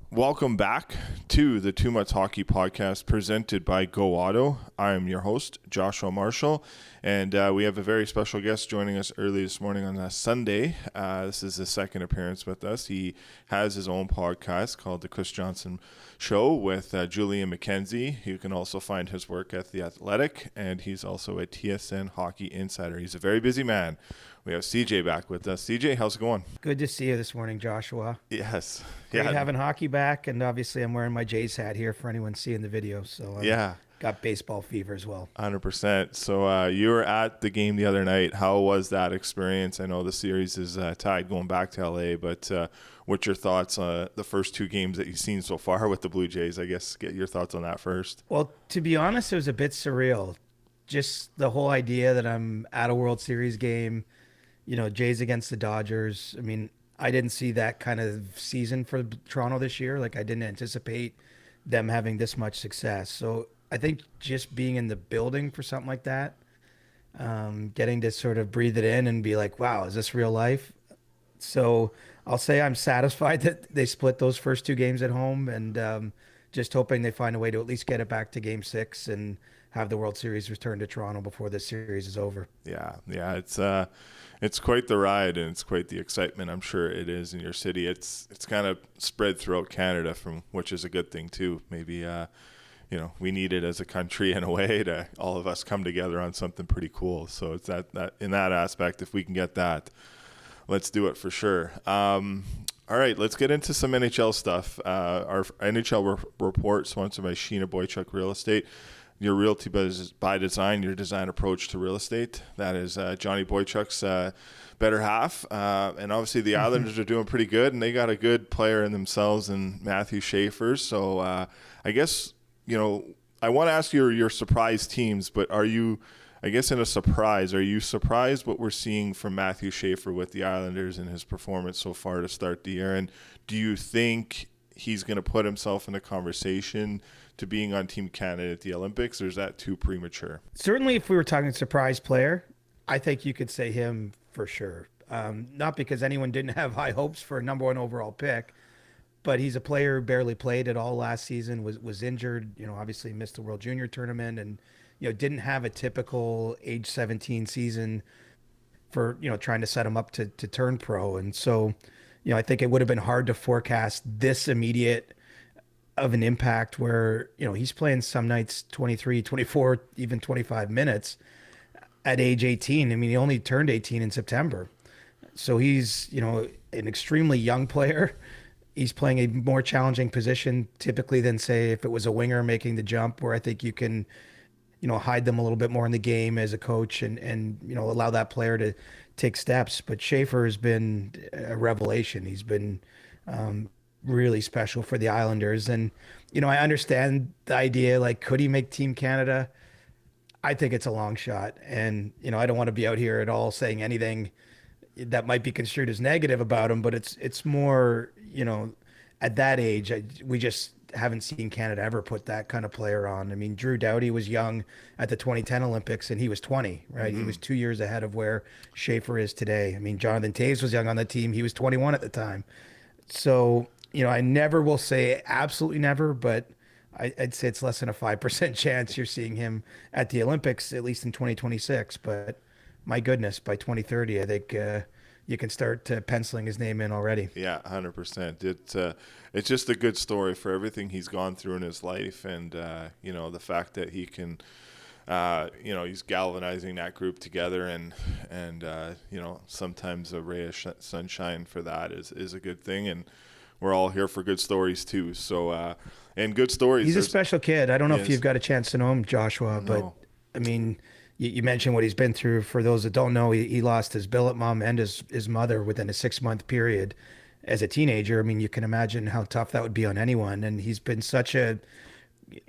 Welcome back to the Too Much Hockey Podcast presented by Go Auto. I am your host, Joshua Marshall, and we have a very special guest joining us early this morning on a Sunday. This is his second appearance with us. He has his own podcast called The Chris Johntson Show with Julian McKenzie. You can also find his work at The Athletic, and he's also a TSN Hockey Insider. He's a very busy man. We have CJ back with us. CJ, how's it going? Good to see you this morning, Joshua. Yes. Great having hockey back, and obviously I'm wearing my Jays hat here for anyone seeing the video. So got baseball fever as well. 100%. So you were at the game the other night. How was that experience? I know the series is tied going back to LA, but what's your thoughts on the first two games that you've seen so far with the Blue Jays? I guess get your thoughts on that first. Well, to be honest, it was a bit surreal. Just the whole idea that I'm at a World Series game, Jays against the Dodgers. I mean, I didn't see that kind of season for Toronto this year. Like, I didn't anticipate them having this much success. So I think just being in the building for something like that, getting to sort of breathe it in and be like, wow, is this real life? So I'll say I'm satisfied that they split those first two games at home, and just hoping they find a way to at least get it back to Game 6 and have the World Series return to Toronto before this series is over. Yeah, it's quite the ride, and it's quite the excitement. I'm sure it is in your city. It's kind of spread throughout Canada, which is a good thing too. Maybe we need it as a country in a way to all of us come together on something pretty cool. So it's that in that aspect, if we can get that, let's do it for sure. All right, let's get into some NHL stuff. Our NHL report sponsored by Sheena Boychuk Real Estate. Your realty by design, your design approach to real estate. That is Johnny Boychuk's better half. And obviously the Islanders are doing pretty good, and they got a good player in themselves in Matthew Schaefer. So I guess, I want to ask you your surprise teams, but are you surprised what we're seeing from Matthew Schaefer with the Islanders and his performance so far to start the year? And do you think he's going to put himself in a conversation to being on Team Canada at the Olympics, or is that too premature? Certainly, if we were talking surprise player, I think you could say him for sure. Not because anyone didn't have high hopes for a number one overall pick, but he's a player who barely played at all last season, was injured, obviously missed the World Junior Tournament, and didn't have a typical age 17 season for, trying to set him up to turn pro. And so, I think it would have been hard to forecast this immediate of an impact where, he's playing some nights 23, 24, even 25 minutes at age 18. I mean, he only turned 18 in September. So he's, an extremely young player. He's playing a more challenging position typically than, say, if it was a winger making the jump, where I think you can, hide them a little bit more in the game as a coach and allow that player to take steps. But Schaefer has been a revelation. He's been really special for the Islanders. And, I understand the idea, like, could he make Team Canada? I think it's a long shot. And, I don't want to be out here at all saying anything that might be construed as negative about him, but it's more, at that age, we just haven't seen Canada ever put that kind of player on. I mean, Drew Doughty was young at the 2010 Olympics, and he was 20, right? Mm-hmm. He was 2 years ahead of where Schaefer is today. I mean, Jonathan Toews was young on the team. He was 21 at the time. So, I never will say absolutely never, but I'd say it's less than a 5% chance you're seeing him at the Olympics, at least in 2026. But my goodness, by 2030, I think you can start penciling his name in already. Yeah, 100%. It's just a good story for everything he's gone through in his life, and the fact that he can, he's galvanizing that group together, and sometimes a ray of sunshine for that is a good thing, and we're all here for good stories too. So and good stories. He's a special kid. I don't know if you've got a chance to know him, Joshua, but I mean, you mentioned what he's been through. For those that don't know, he lost his billet mom and his mother within a 6-month period as a teenager. I mean, you can imagine how tough that would be on anyone. And he's been such a,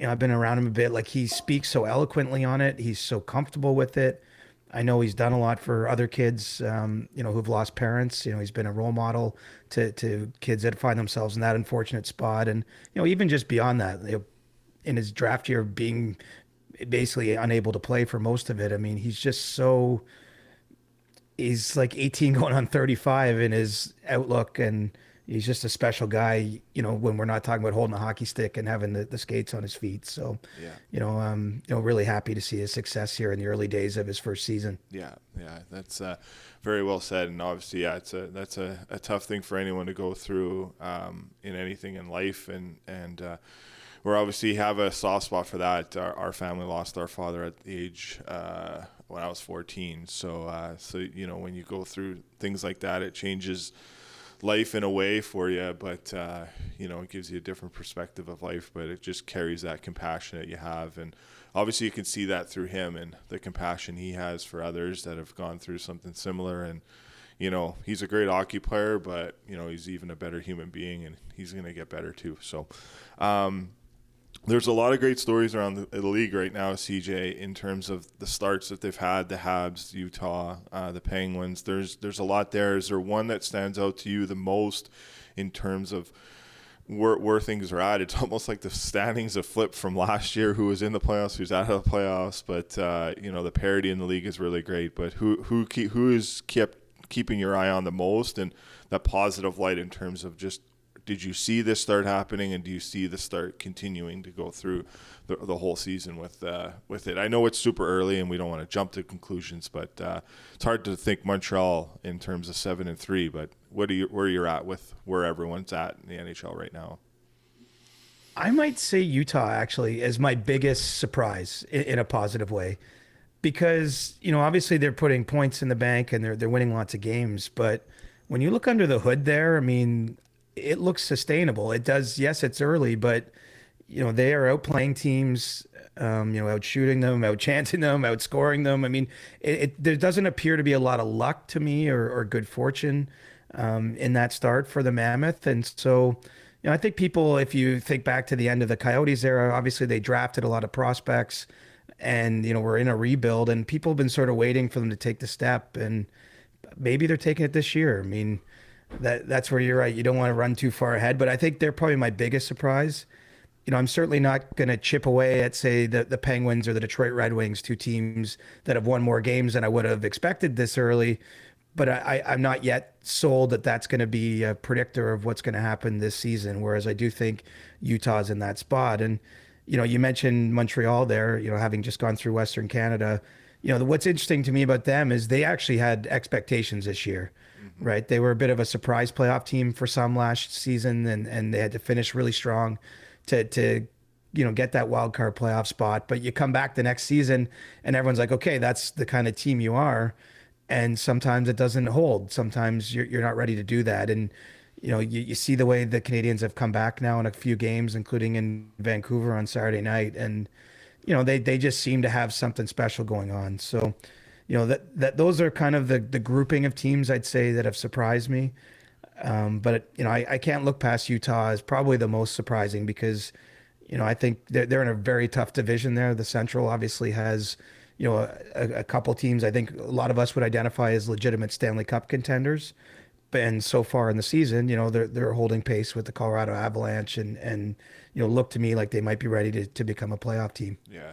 I've been around him a bit, like, he speaks so eloquently on it. He's so comfortable with it. I know he's done a lot for other kids, who've lost parents. He's been a role model to kids that find themselves in that unfortunate spot. And, even just beyond that, in his draft year, being basically unable to play for most of it. I mean, he's like 18 going on 35 in his outlook, and, he's just a special guy, when we're not talking about holding a hockey stick and having the skates on his feet. So, Yeah. really happy to see his success here in the early days of his first season. Yeah, yeah, that's very well said. And obviously, yeah, that's a tough thing for anyone to go through in anything in life. And we obviously have a soft spot for that. Our family lost our father at the age when I was 14. So when you go through things like that, it changes life in a way for you, but it gives you a different perspective of life, but it just carries that compassion that you have. And obviously you can see that through him and the compassion he has for others that have gone through something similar. And he's a great hockey player, but he's even a better human being, and he's going to get better too. So there's a lot of great stories around the league right now, CJ, in terms of the starts that they've had, the Habs, Utah, the Penguins. There's a lot there. Is there one that stands out to you the most in terms of where things are at? It's almost like the standings have flipped from last year, who was in the playoffs, who's out of the playoffs. But, the parity in the league is really great. But who is keeping your eye on the most, and that positive light in terms of just, did you see this start happening, and do you see this start continuing to go through the whole season with it? I know it's super early and we don't want to jump to conclusions, but it's hard to think Montreal in terms of 7-3. But where you're at with where everyone's at in the NHL right now? I might say Utah actually is my biggest surprise in a positive way, because obviously they're putting points in the bank and they're winning lots of games, but when you look under the hood there, I mean, it looks sustainable. It does. Yes, it's early, but they are outplaying teams, out shooting them, out chancing them, outscoring them. I mean, there doesn't appear to be a lot of luck to me, or good fortune in that start for the Mammoth. And so, I think people, if you think back to the end of the Coyotes era, obviously they drafted a lot of prospects, and we're in a rebuild, and people have been sort of waiting for them to take the step, and maybe they're taking it this year. I mean, that's where you're right. You don't want to run too far ahead, but I think they're probably my biggest surprise. I'm certainly not going to chip away at, say, the Penguins or the Detroit Red Wings, two teams that have won more games than I would have expected this early. But I'm not yet sold that that's going to be a predictor of what's going to happen this season. Whereas I do think Utah's in that spot. And, you mentioned Montreal there, having just gone through Western Canada. What's interesting to me about them is they actually had expectations this year. Right. They were a bit of a surprise playoff team for some last season, and they had to finish really strong to get that wild card playoff spot. But you come back the next season and everyone's like, okay, that's the kind of team you are. And sometimes it doesn't hold. Sometimes you're not ready to do that. And, you see the way the Canadians have come back now in a few games, including in Vancouver on Saturday night. And, they just seem to have something special going on. So, that those are kind of the grouping of teams I'd say that have surprised me. But I can't look past Utah as probably the most surprising, because I think they're in a very tough division there. The Central obviously has a couple teams I think a lot of us would identify as legitimate Stanley Cup contenders. And so far in the season, they're holding pace with the Colorado Avalanche, and look to me like they might be ready to become a playoff team. Yeah.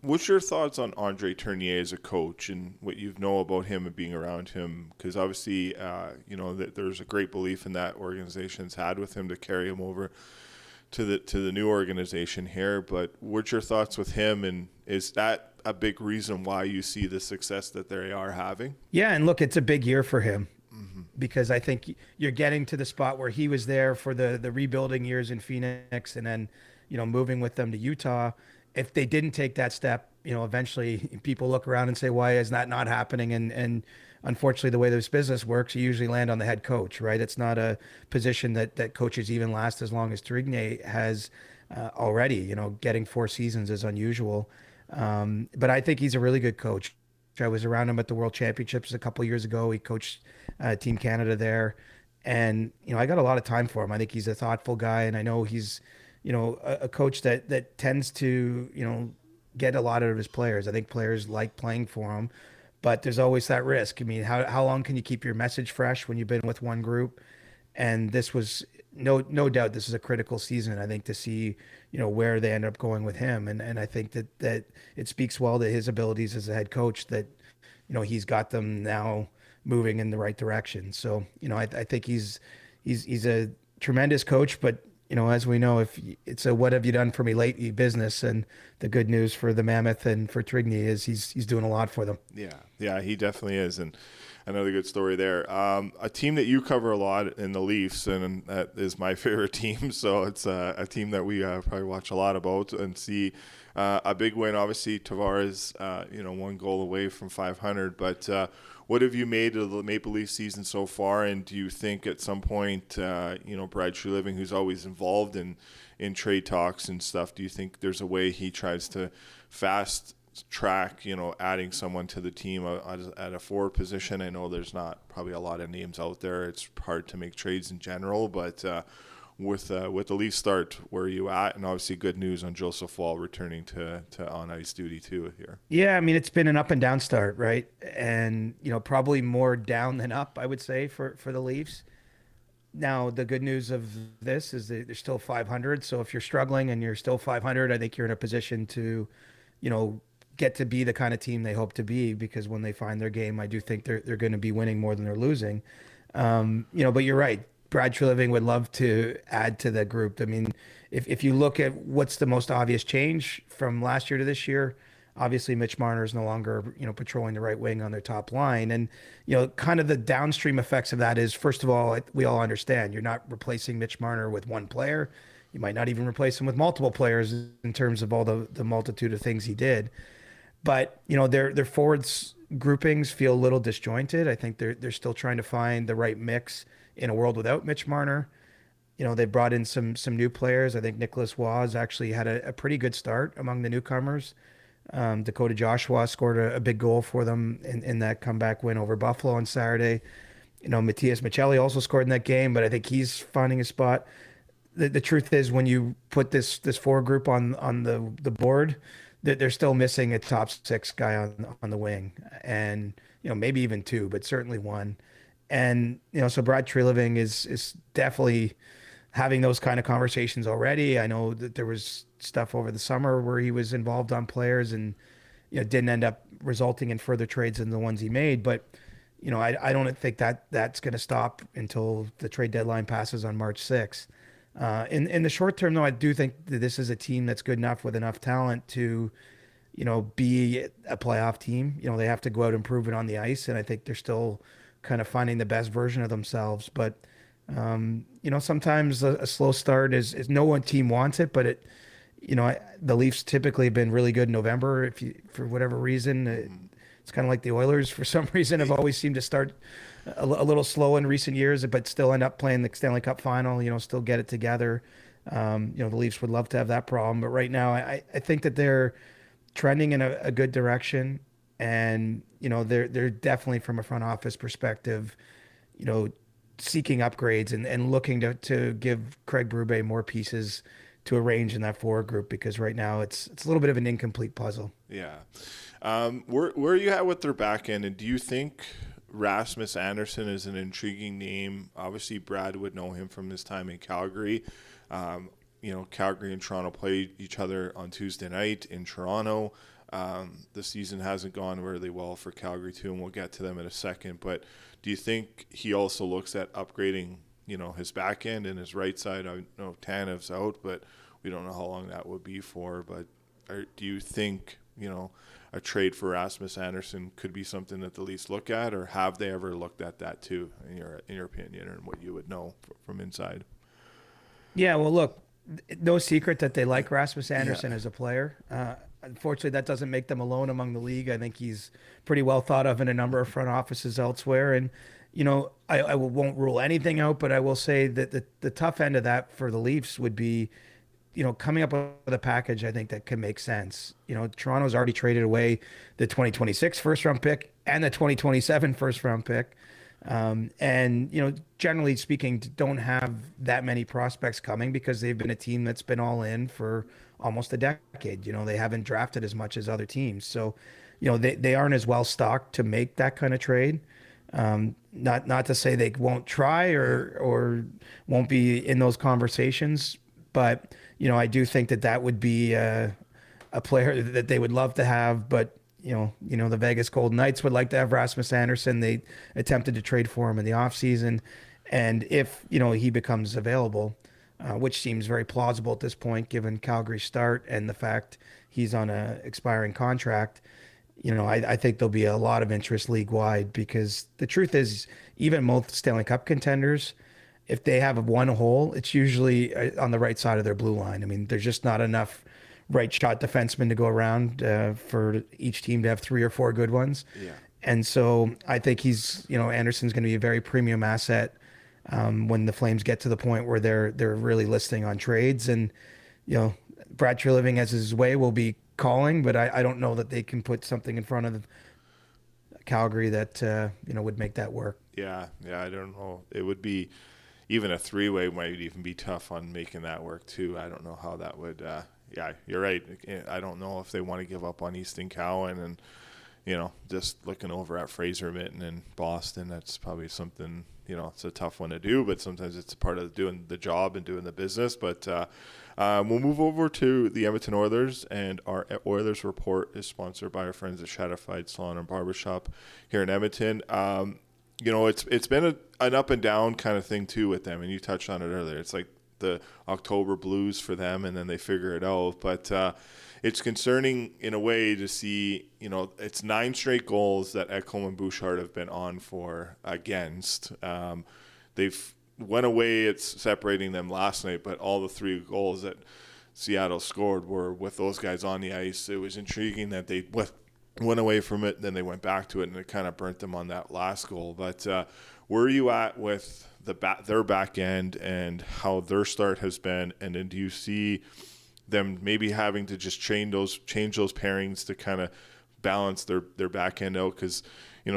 What's your thoughts on Andre Tournier as a coach, and what you know about him and being around him? Because obviously, that there's a great belief in that organization's had with him to carry him over to the new organization here. But what's your thoughts with him, and is that a big reason why you see the success that they are having? Yeah, and look, it's a big year for him, because I think you're getting to the spot where he was there for the rebuilding years in Phoenix, and then moving with them to Utah. If they didn't take that step, eventually people look around and say, why is that not happening? And unfortunately, the way this business works, you usually land on the head coach, right? It's not a position that coaches even last as long as Tournier has already. Getting 4 seasons is unusual. But I think he's a really good coach. I was around him at the World Championships a couple of years ago. He coached Team Canada there. And, I got a lot of time for him. I think he's a thoughtful guy, and I know he's a coach that tends to, get a lot out of his players. I think players like playing for him, but there's always that risk. I mean, how long can you keep your message fresh when you've been with one group? And this was no doubt, this is a critical season, I think, to see, where they end up going with him. And I think that it speaks well to his abilities as a head coach that, he's got them now moving in the right direction. So, I think he's he's a tremendous coach, but as we know, if it's a what have you done for me lately business, and the good news for the Mammoth and for Trigney is he's doing a lot for them. Yeah, he definitely is, and another good story there. A team that you cover a lot in the Leafs, and that is my favorite team. So it's a team that we probably watch a lot about and see a big win. Obviously, Tavares, 1 goal away from 500. But what have you made of the Maple Leaf season so far? And do you think at some point, Brad Treliving, who's always involved in trade talks and stuff, do you think there's a way he tries to fast track, adding someone to the team at a forward position? I know there's not probably a lot of names out there. It's hard to make trades in general, but with the Leafs start, where are you at? And obviously good news on Joseph Wall returning to on ice duty too here. Yeah, I mean it's been an up and down start, right? And probably more down than up, I would say for the Leafs. Now the good news of this is that they're still 500. So if you're struggling and you're still 500, I think you're in a position to, get to be the kind of team they hope to be, because when they find their game, I do think they're going to be winning more than they're losing. But you're right. Brad Treliving would love to add to the group. I mean, if you look at what's the most obvious change from last year to this year, obviously Mitch Marner is no longer, patrolling the right wing on their top line. And, kind of the downstream effects of that is, first of all, we all understand you're not replacing Mitch Marner with one player. You might not even replace him with multiple players in terms of all the multitude of things he did. But their forwards groupings feel a little disjointed. I think they're still trying to find the right mix in a world without Mitch Marner. They brought in some new players. I think Nicholas Waz actually had a pretty good start among the newcomers. Dakota Joshua scored a big goal for them in that comeback win over Buffalo on Saturday. Matthias Michelli also scored in that game, but I think he's finding a spot. The truth is, when you put this forward group on the board, they're still missing a top six guy on the wing, and maybe even two, but certainly one. And so Brad Treliving is definitely having those kind of conversations already. I know that there was stuff over the summer where he was involved on players, and didn't end up resulting in further trades than the ones he made. But I don't think that's going to stop until the trade deadline passes on March 6th. In the short term, though, I do think that this is a team that's good enough with enough talent to, be a playoff team. They have to go out and prove it on the ice, and I think they're still kind of finding the best version of themselves. But, sometimes a slow start is no one team wants it, but the Leafs typically have been really good in November. If you, for whatever reason, it's kind of like the Oilers for some reason have always seemed to start a little slow in recent years, but still end up playing the Stanley Cup final, still get it together. The Leafs would love to have that problem. But right now, I think that they're trending in a good direction. And, they're definitely, from a front office perspective, seeking upgrades and looking to give Craig Berube more pieces to arrange in that forward group, because right now it's a little bit of an incomplete puzzle. Yeah. Where are you at with their back end? And do you think Rasmus Andersson is an intriguing name? Obviously, Brad would know him from his time in Calgary. Calgary and Toronto played each other on Tuesday night in Toronto. The season hasn't gone really well for Calgary too, and we'll get to them in a second. But do you think he also looks at upgrading, his back end and his right side? I know Tanev's out, but we don't know how long that would be for. But do you think, a trade for Rasmus Andersson could be something that the Leafs look at, or have they ever looked at that too, in your opinion, and what you would know from inside? Yeah, well, look, no secret that they like Rasmus Andersson as a player. Unfortunately, that doesn't make them alone among the league. I think he's pretty well thought of in a number of front offices elsewhere. And, I won't rule anything out, but I will say that the tough end of that for the Leafs would be, coming up with a package, I think, that can make sense. Toronto's already traded away the 2026 first round pick and the 2027 first round pick. And generally speaking, don't have that many prospects coming because they've been a team that's been all in for almost a decade. They haven't drafted as much as other teams. So, they aren't as well stocked to make that kind of trade. Not to say they won't try or won't be in those conversations, but I do think that would be a player that they would love to have. But the Vegas Golden Knights would like to have Rasmus Andersson. They attempted to trade for him in the offseason. And if, he becomes available, which seems very plausible at this point, given Calgary's start and the fact he's on a expiring contract, I think there'll be a lot of interest league wide because the truth is, even most Stanley Cup contenders, if they have one hole, it's usually on the right side of their blue line. I mean, there's just not enough right shot defensemen to go around for each team to have three or four good ones. Yeah. And so I think Anderson's going to be a very premium asset when the Flames get to the point where they're really listing on trades. And, Brad Treliving as his way will be calling, but I don't know that they can put something in front of Calgary that, would make that work. Yeah, I don't know. It would be even a three-way might even be tough on making that work too. I don't know how that would. Yeah, you're right. I don't know if they want to give up on Easton Cowan and just looking over at Fraser Mitten in Boston. That's probably something. It's a tough one to do, but sometimes it's a part of doing the job and doing the business. But we'll move over to the Edmonton Oilers, and our Oilers report is sponsored by our friends at Shadified Salon and Barbershop here in Edmonton. It's been an up and down kind of thing too with them, and you touched on it earlier. It's like the October blues for them, and then they figure it out. But it's concerning in a way to see, it's 9 straight goals that Ekholm and Bouchard have been on for against. They've went away. It's separating them last night, but all the 3 goals that Seattle scored were with those guys on the ice. It was intriguing that they went away from it, then they went back to it, and it kind of burnt them on that last goal. But where are you at with their back end and how their start has been? And then do you see them maybe having to just change those pairings to kind of balance their back end out? Because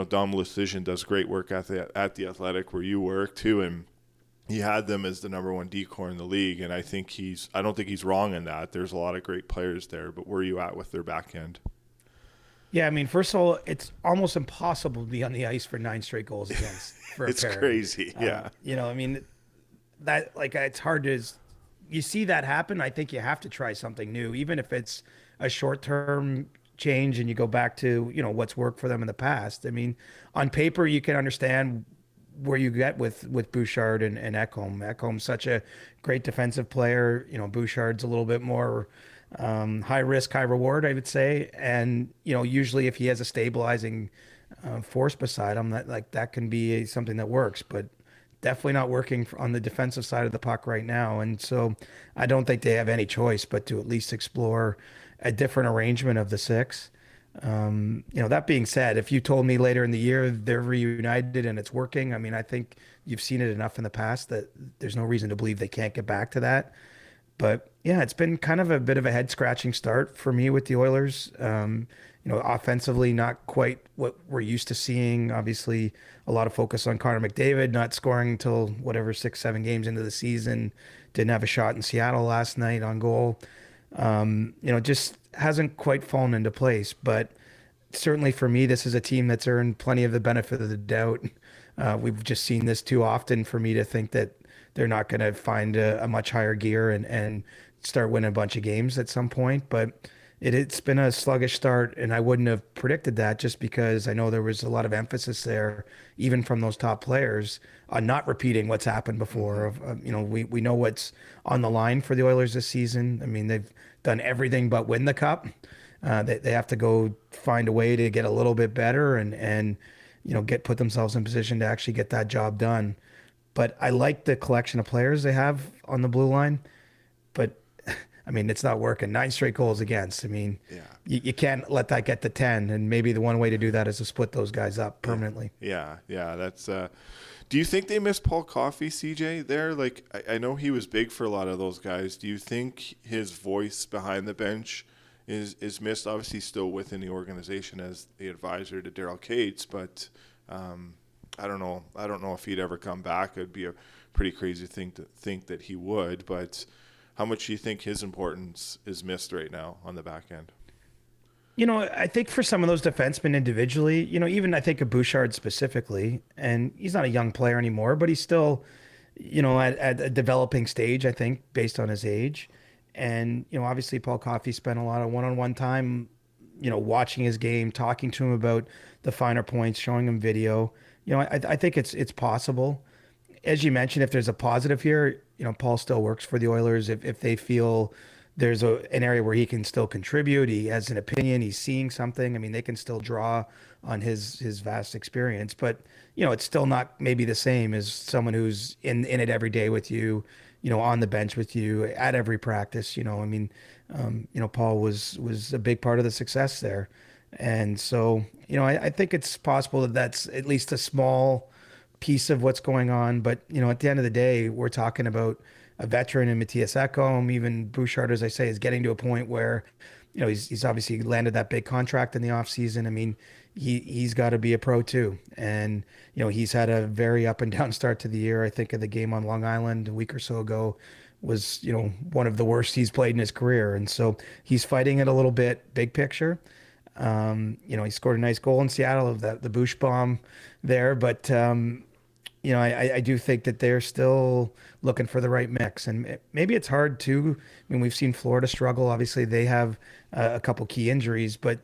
Dom Lucian does great work at the Athletic where you work too, and he had them as the number 1 decor in the league, and I don't think he's wrong in that. There's a lot of great players there, but where are you at with their back end? Yeah, I mean, first of all, it's almost impossible to be on the ice for 9 straight goals against for a It's pair. crazy, yeah. I mean, that it's hard to. You see that happen. I think you have to try something new, even if it's a short-term change and you go back to what's worked for them in the past. I mean, on paper you can understand where you get with Bouchard and Ekholm. Ekholm's such a great defensive player. Bouchard's a little bit more high risk, high reward, I would say. And usually if he has a stabilizing force beside him, that can be something that works. But definitely not working on the defensive side of the puck right now. And so I don't think they have any choice but to at least explore a different arrangement of the 6. That being said, if you told me later in the year they're reunited and it's working, I mean, I think you've seen it enough in the past that there's no reason to believe they can't get back to that. But yeah, it's been kind of a bit of a head scratching start for me with the Oilers. Offensively, not quite what we're used to seeing. Obviously, a lot of focus on Connor McDavid not scoring until whatever 6-7 games into the season. Didn't have a shot in Seattle last night on goal. Just hasn't quite fallen into place. But certainly for me, this is a team that's earned plenty of the benefit of the doubt. We've just seen this too often for me to think that they're not going to find a much higher gear and start winning a bunch of games at some point. But it's been a sluggish start, and I wouldn't have predicted that just because I know there was a lot of emphasis there, even from those top players, on not repeating what's happened before. We know what's on the line for the Oilers this season. I mean, they've done everything but win the cup. They have to go find a way to get a little bit better and put themselves in position to actually get that job done. But I like the collection of players they have on the blue line. But I mean, it's not working. 9 straight goals against. I mean, Yeah. you can't let that get to 10. And maybe the one way to do that is to split those guys up permanently. Yeah. That's. Do you think they miss Paul Coffey, CJ? There, like I know he was big for a lot of those guys. Do you think his voice behind the bench is missed? Obviously, still within the organization as the advisor to Daryl Cates, but I don't know. I don't know if he'd ever come back. It'd be a pretty crazy thing to think that he would. But how much do you think his importance is missed right now on the back end? I think for some of those defensemen individually, even I think of Bouchard specifically, and he's not a young player anymore, but he's still, at a developing stage, I think, based on his age. And, obviously Paul Coffey spent a lot of one-on-one time, watching his game, talking to him about the finer points, showing him video. I think it's possible. as you mentioned, if there's a positive here, Paul still works for the Oilers. If they feel there's an area where he can still contribute, he has an opinion, he's seeing something. I mean, they can still draw on his vast experience, but it's still not maybe the same as someone who's in it every day with you, on the bench with you at every practice. I mean, Paul was a big part of the success there, and so I think it's possible that that's at least a small piece of what's going on. But at the end of the day, we're talking about a veteran in Matthias Ekholm. Even Bouchard, as I say, is getting to a point where, he's obviously landed that big contract in the offseason. I mean, he's got to be a pro too, and he's had a very up and down start to the year. I think of the game on Long Island a week or so ago was one of the worst he's played in his career, and so he's fighting it a little bit big picture. He scored a nice goal in Seattle of the Bush bomb there, but I do think that they're still looking for the right mix, and maybe it's hard too. I mean, we've seen Florida struggle. Obviously, they have a couple key injuries, but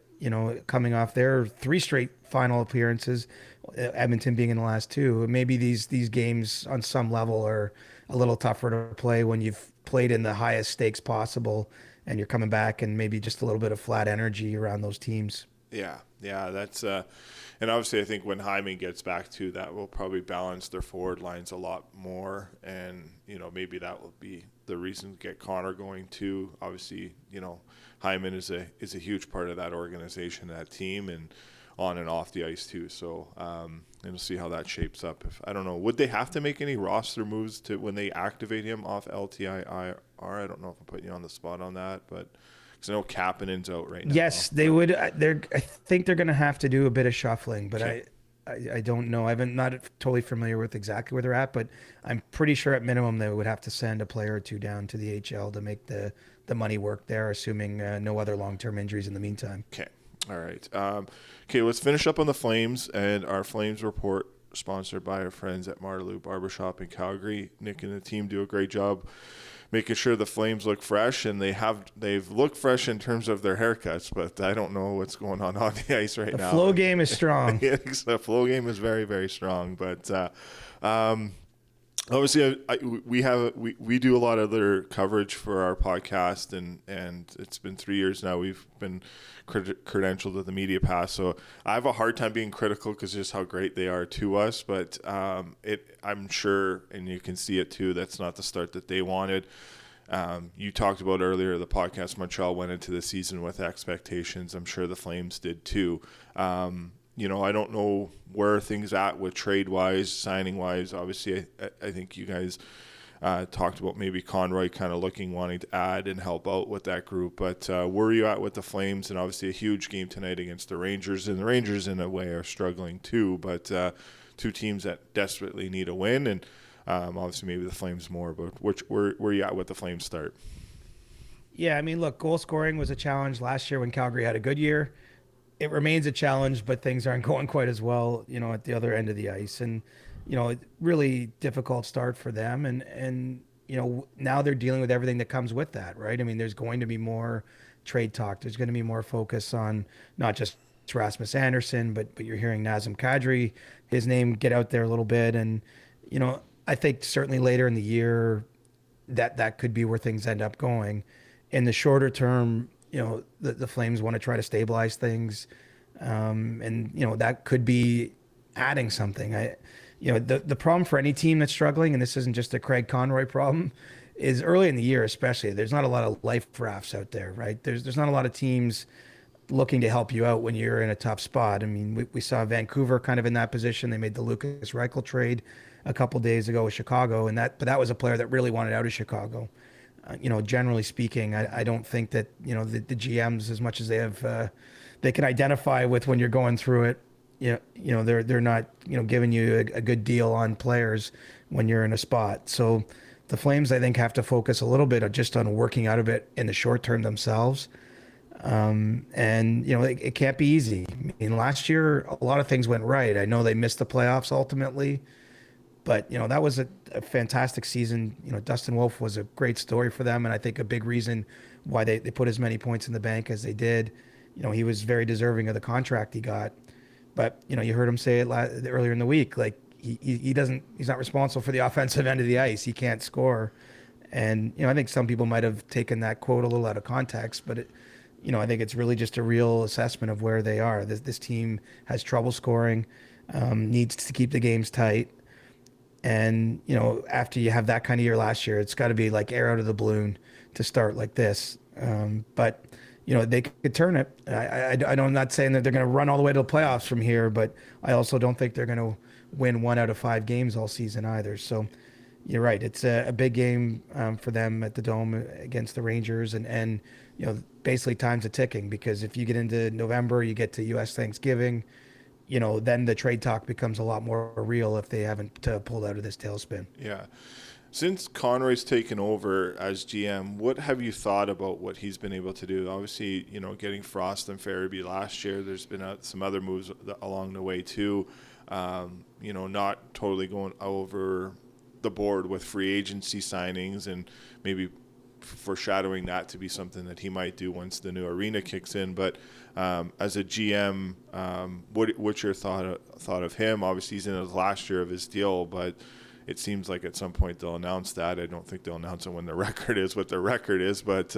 coming off their three straight final appearances, Edmonton being in the last two, maybe these games on some level are a little tougher to play when you've played in the highest stakes possible, and you're coming back and maybe just a little bit of flat energy around those teams. Yeah, that's and obviously I think when Hyman gets back to that, will probably balance their forward lines a lot more, and maybe that will be the reason to get Connor going too. Obviously, Hyman is a huge part of that organization, that team, and on and off the ice too. So and we'll see how that shapes up. If I don't know, would they have to make any roster moves to when they activate him off LTIR? I don't know if I'm putting you on the spot on that, but because I know Kapanen's out right now. Yes, they would. I think they're going to have to do a bit of shuffling, but okay. I don't know. I'm not totally familiar with exactly where they're at, but I'm pretty sure at minimum they would have to send a player or two down to the HL to make the money work there, assuming no other long-term injuries in the meantime. Okay. All right. Okay, let's finish up on the Flames, and our Flames report sponsored by our friends at Marlou Barbershop in Calgary. Nick and the team do a great job making sure the Flames look fresh, and they've looked fresh in terms of their haircuts, but I don't know what's going on the ice right now. The flow game is strong. The flow game is very, very strong, but obviously we do a lot of their coverage for our podcast, and it's been 3 years now we've been credentialed with the media pass, so I have a hard time being critical because just how great they are to us, but I'm sure, and you can see it too, that's not the start that they wanted. You talked about earlier the podcast, Montreal went into the season with expectations. I'm sure the Flames did too. I don't know where things at with trade-wise, signing-wise. Obviously, I think you guys talked about maybe Conroy kind of wanting to add and help out with that group. But where are you at with the Flames? And obviously a huge game tonight against the Rangers. And the Rangers, in a way, are struggling too. But two teams that desperately need a win. And obviously maybe the Flames more. But where are you at with the Flames start? Yeah, I mean, look, goal scoring was a challenge last year when Calgary had a good year. It remains a challenge, but things aren't going quite as well, at the other end of the ice. And, really difficult start for them. And now they're dealing with everything that comes with that, right? I mean, there's going to be more trade talk. There's going to be more focus on not just Rasmus Andersson, but you're hearing Nazem Kadri, his name get out there a little bit. And, I think certainly later in the year that could be where things end up going. In the shorter term, the Flames want to try to stabilize things. And, that could be adding something. The problem for any team that's struggling, and this isn't just a Craig Conroy problem, is early in the year especially, there's not a lot of life rafts out there, right? There's not a lot of teams looking to help you out when you're in a tough spot. I mean, we saw Vancouver kind of in that position. They made the Lucas Reichel trade a couple days ago with Chicago, but that was a player that really wanted out of Chicago. Generally speaking, I don't think that, the GMs, as much as they have, they can identify with when you're going through it, they're not, giving you a good deal on players when you're in a spot. So the Flames, I think, have to focus a little bit just on working out of it in the short term themselves. It can't be easy. I mean, last year, a lot of things went right. I know they missed the playoffs ultimately, but, that was a fantastic season. Dustin Wolf was a great story for them, and I think a big reason why they put as many points in the bank as they did. He was very deserving of the contract he got. But, you heard him say it earlier in the week, like he doesn't, he's not responsible for the offensive end of the ice. He can't score. And, I think some people might have taken that quote a little out of context, but I think it's really just a real assessment of where they are. This team has trouble scoring, needs to keep the games tight. And, after you have that kind of year last year, it's got to be like air out of the balloon to start like this. But, they could turn it. I'm not saying that they're going to run all the way to the playoffs from here, but I also don't think they're going to win 1 out of 5 games all season either. So you're right. It's a big game for them at the Dome against the Rangers. And basically time's a ticking, because if you get into November, you get to U.S. Thanksgiving, then the trade talk becomes a lot more real if they haven't pulled out of this tailspin. Yeah. Since Conroy's taken over as GM, what have you thought about what he's been able to do? Obviously, getting Frost and Farabee last year, there's been some other moves along the way too. Not totally going over the board with free agency signings, and maybe foreshadowing that to be something that he might do once the new arena kicks in. But as a GM, what's your thought of him? Obviously, he's in his last year of his deal, but it seems like at some point they'll announce that. I don't think they'll announce it when the record is what the record is, but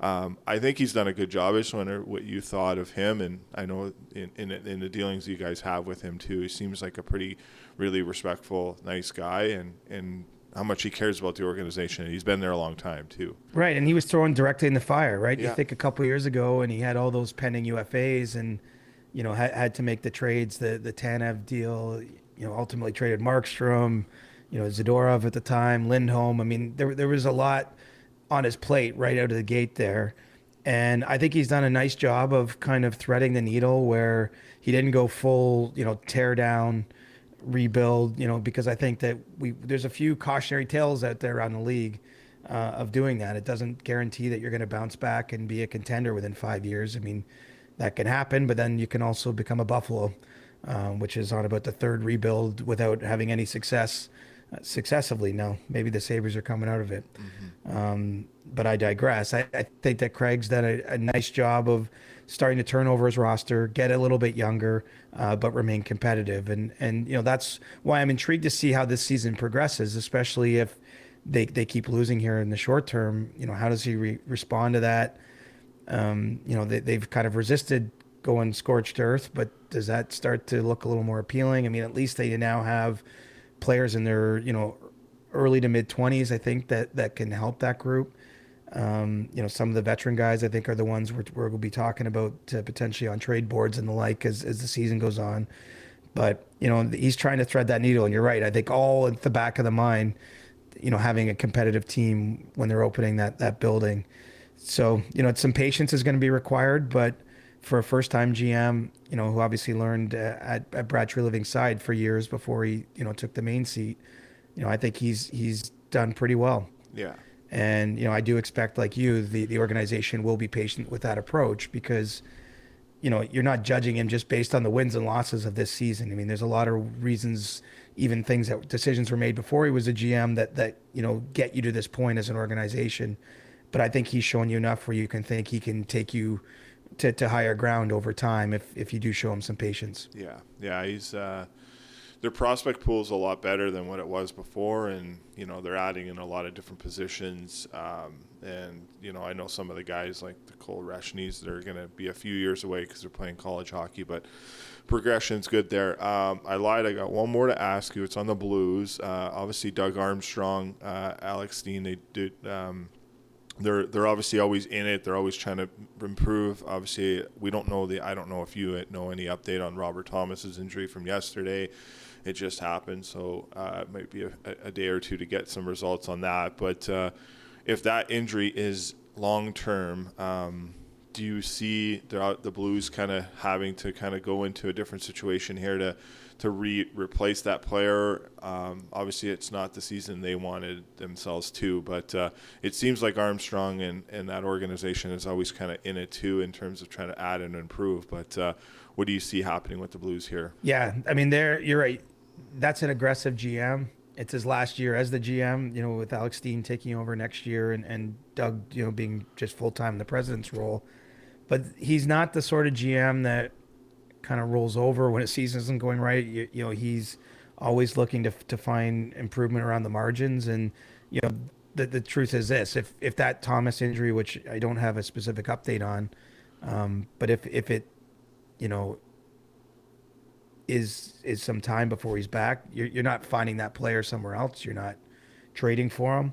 I think he's done a good job. I just wonder what you thought of him, and I know in the dealings you guys have with him too, he seems like a really respectful, nice guy, and how much he cares about the organization. He's been there a long time too. Right, and he was thrown directly in the fire, right? Yeah. You think a couple of years ago, and he had all those pending UFAs, and had to make the trades, the Tanev deal. Ultimately traded Markstrom, Zadorov at the time, Lindholm. I mean, there was a lot on his plate right out of the gate there. And I think he's done a nice job of kind of threading the needle where he didn't go full, tear down, rebuild, because I think that there's a few cautionary tales out there around the league of doing that. It doesn't guarantee that you're going to bounce back and be a contender within 5 years. I mean, that can happen, but then you can also become a Buffalo, which is on about the third rebuild without having any success successively. Now, maybe the Sabres are coming out of it. Mm-hmm. But I digress. I think that Craig's done a nice job of starting to turn over his roster, get a little bit younger, but remain competitive. And that's why I'm intrigued to see how this season progresses, especially if they keep losing here in the short term. How does he respond to that? They've kind of resisted going scorched earth, but does that start to look a little more appealing? I mean, at least they now have players in their, early to mid 20s, I think that can help that group. Some of the veteran guys, I think, are the ones we're going to be talking about potentially on trade boards and the like as the season goes on. But, he's trying to thread that needle, and you're right. I think all at the back of the mind, having a competitive team when they're opening that building. So, some patience is going to be required, but for a first-time GM, who obviously learned at Brad Treliving's side for years before he, took the main seat, I think he's done pretty well. Yeah. And, I do expect, like you, the organization will be patient with that approach because, you're not judging him just based on the wins and losses of this season. I mean, there's a lot of reasons, even decisions were made before he was a GM that get you to this point as an organization. But I think he's shown you enough where you can think he can take you to higher ground over time if you do show him some patience. Yeah, he's their prospect pool is a lot better than what it was before, and they're adding in a lot of different positions. And I know some of the guys like the Cole Reshneys, they're going to be a few years away because they're playing college hockey, but progression's good there. I lied. I got one more to ask you. It's on the Blues. Obviously, Doug Armstrong, Alex Steen, they did. They're obviously always in it. They're always trying to improve. Obviously, I don't know if you know any update on Robert Thomas's injury from yesterday. It just happened, so it might be a day or two to get some results on that. But if that injury is long term, do you see the Blues kind of having to kind of go into a different situation here to replace that player? Obviously, it's not the season they wanted themselves to, but it seems like Armstrong and that organization is always kind of in it too in terms of trying to add and improve. But what do you see happening with the Blues here? Yeah, I mean, you're right. That's an aggressive GM. It's his last year as the GM, with Alex Steen taking over next year and Doug, being just full-time in the president's role. But he's not the sort of GM that kind of rolls over when a season isn't going right. He's always looking to find improvement around the margins. And, you know, the truth is this, if that Thomas injury, which I don't have a specific update on, but if it, you know, is some time before he's back, you're not finding that player somewhere else. You're not trading for him.